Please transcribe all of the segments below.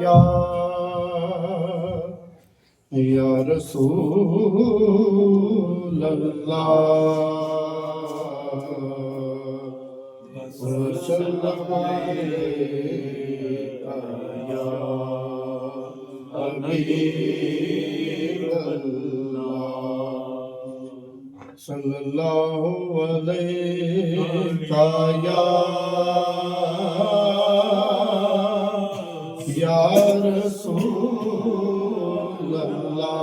या या रसूल अल्लाह वसल्लम अलैका या हबीब अल्लाह सल्लल्लाहु अलैका या रसूल अल्लाह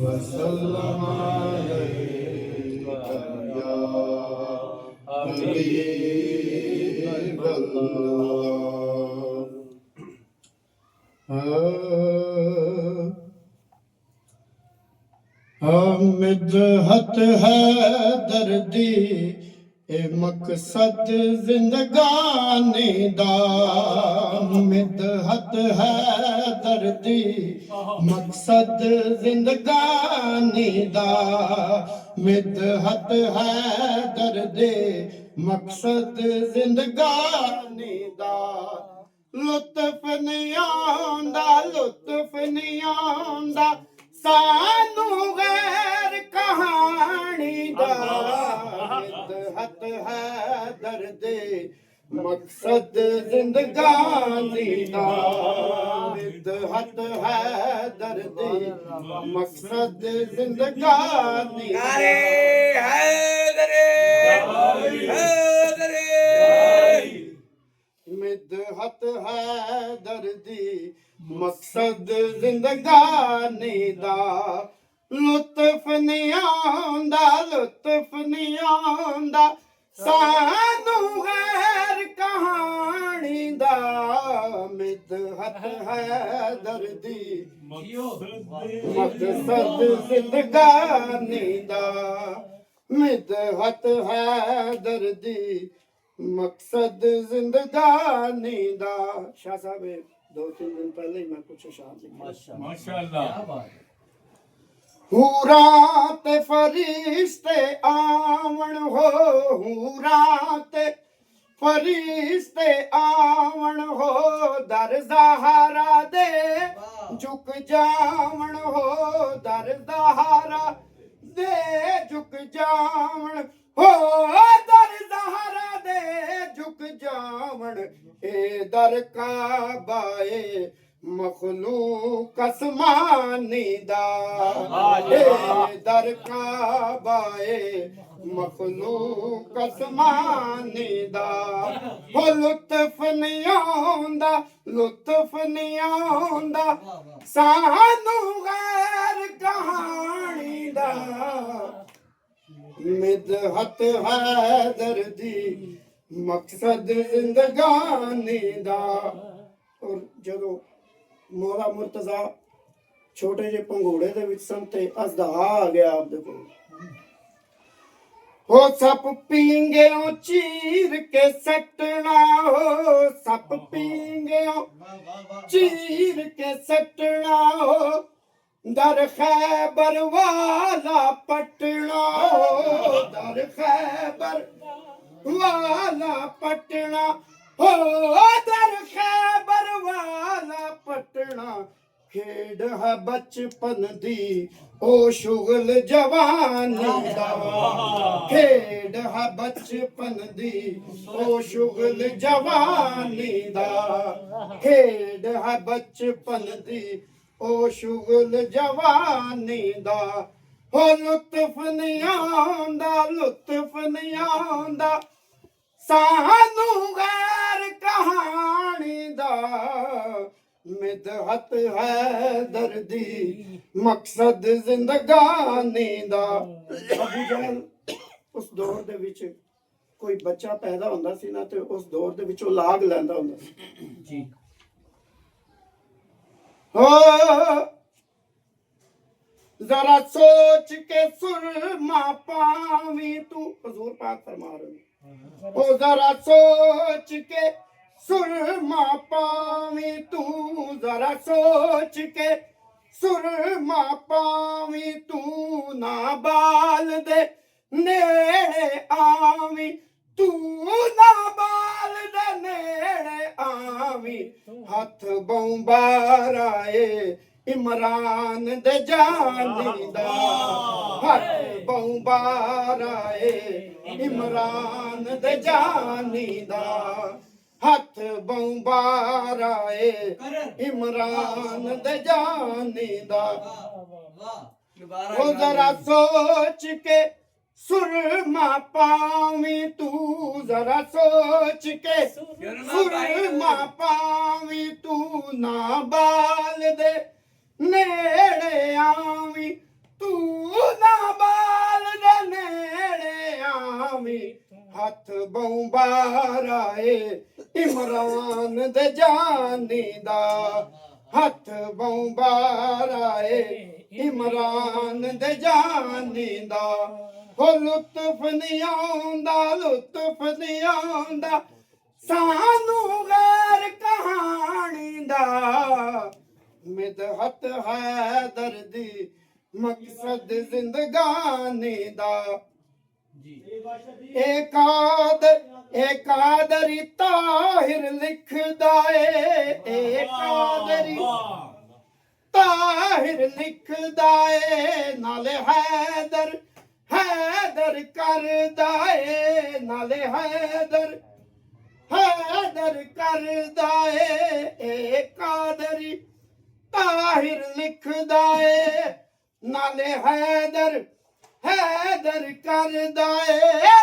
वसल्लम अलैका या हबीब अल्लाह मिदहत है दर्दी ए मकसद जिंदगानी दा मिदहत है दर्दी मकसद जिंदगानी दा मिदहत है दर्दी मकसद जिंदगानी दा लुत्फ नहीं आंदा सानू गैर कहानी दा मिदहत है दर्दे मकसद जिंदगानी दा मिदहत है दर्दे मकसद जिंदगानी मिदहत है दर्दी मकसद जिंदगानी दा लुत्फ नहीं आंदा सानू गैर कहानी दा मिदहत है दर्दी मकसद जिंदगानी दा मिदहत है दर्दी मकसद जिंदगानी दा शाह साहब 2-3 दिन पहले ही मैं कुछ अशार लिखे माशाअल्लाह हूरा ते फरिश्ते आवन हो हूरा ते फरिश्ते आवन हो दर ज़हरा दे झुक जावन हो दर ज़हरा दे झुक जावन हो दर ज़हरा दे झुक जावन ए दर काबाए मखलूक आसमानी दा ए दर काबाए मखलूक आसमानी दा हो लुत्फ नहीं आंदा सानू गैर कहानी दा मिदहत है दर्दी मकसद जिंदगानी दा और ਜਦੋਂ ਮੌਲਾ ਮੁਰਤਜ਼ਾ ਛੋਟੇ ਜਿਹੇ ਪੰਘੂੜੇ ਦੇ ਵਿੱਚ ਸਨ ਤੇ ਅਜ਼ਦਾ ਆ ਗਿਆ ਆਪਦੇ ਕੋਲ ਹੋ ਸੱਪ ਪੀਂਗਿਓ ਚੀਰ ਕੇ ਸੱਟਣਾ ਹੋ ਸੱਪ ਪੀਂਗਿਓ ਚੀਰ ਕੇ ਸੱਟਣਾ ਹੋ दर खैबर वाला पटना हो दर खैबर वाला पटना हो दर खैबर वाला पटना खेड है बचपन दी ओ शुगल जवानी दा खेड है बचपन दी ओ शुगल जवानी दा खेड है बचपन दी ओ शुगल जवानी दा हो लुत्फ नहीं आंदा सानू गैर कहानी दा मिदहत है दर्दी मकसद जिंदगानी दा अबू जहल उस दौर दे विच कोई बच्चा पैदा हुंदा सी ना ते उस दौर दे विच ओ लाग लैंदा हुंदा सी जी हो जरा सोच के सुरमा पावी तू हुजूर पाक फरमा रहे हो जरा सोच के सुरमा पावी तू जरा सोच के सुरमा पावी तू ना बाल दे नेड़े आवी तू ना बाल दे ਪਾਵੀ ਹੱਥ ਬੰਬਾਰਾਏ ਇਮਰਾਨ ਦੇ ਜਾਨੀ ਦਾ ਹੱਥ ਬੰਬਾਰਾਏ ਇਮਰਾਨ ਦੇ ਜਾਨੀ ਦਾ ਹੱਥ ਬੰਬਾਰਾਏ ਇਮਰਾਨ ਦੇ ਜਾਨੀ ਦਾ ਉਹ ਜ਼ਰਾ ਸੋਚ ਕੇ ਸੁਰਮਾ ਪਾਵੀਂ ਤੂੰ ਜ਼ਰਾ ਸੋਚ ਕੇ ਸੁਰਮਾ ਪਾਵੀਂ ਤੂੰ ਨਾ ਬਾਲ ਦੇ ਨੇੜੇ ਆਵੀਂ ਤੂੰ ਨਾ ਬਾਲ ਦੇ ਨੇੜੇ ਆਵੀਂ ਹੱਥ ਬੰਬਾਰਾਏ ਇਮਰਾਨ ਦੇ ਜਾਨੀ ਦਾ ਹੱਥ ਬੰਬਾਰਾਏ ਇਮਰਾਨ ਦੇ ਜਾਨੀ ਦਾ ਹੋ ਲੁਤਫ ਨਹੀਂ ਆਉਂਦਾ ਸਾਨੂੰ ਗੈਰ ਕਹਾਣੀ ਦਾ ਮਿਦਹਤ ਹੈਦਰ ਦੀ ਮਕਸਦ ਜ਼ਿੰਦਗਾਨੀ ਦਾ ਏ ਕਾਦਰੀ ਤਾਹਿਰ ਲਿਖਦਾ ਏ ਕਾਦਰੀ ਤਾਹਿਰ ਲਿਖਦਾ ਏ ਨਾਲੇ ਹੈਦਰ ਕਰਦਾ ਏ ਨਾਲੇ ਹੈਦਰ ਕਰਦਾ ਏ ਕਾਦਰੀ ਤਾਹਿਰ ਲਿਖਦਾ ਏ ਨਾਲੇ ਹੈਦਰ ਕਰਦਾ ਏ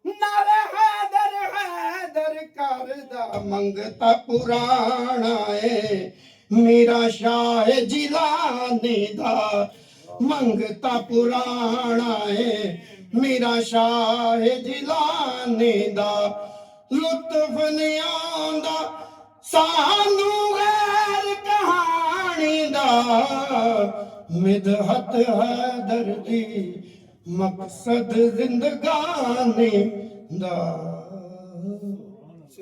ਨਾਲੇ ਹੈਦਰ ਕਰਦਾ ਮੰਗਤਾ ਪੁਰਾਣਾ ਏ ਮੇਰਾ ਸ਼ਾਹ ਜਿਲਾਨੀ ਦਾ ਮੰਗਤਾ ਪੁਰਾਣਾ ਏ ਮੇਰਾ ਸ਼ਾਹ ਜਿਲਾਨੀ ਦਾ ਲੁਤਫ ਨਹੀਂ ਆਉਂਦਾ ਸਾਨੂੰ ਗੈਰ ਕਹਾਣੀ ਦਾ ਮਿਦਹਤ ਹੈਦਰ ਦੀ ਮਕਸਦ ਜ਼ਿੰਦਗਾਨੀ ਦਾ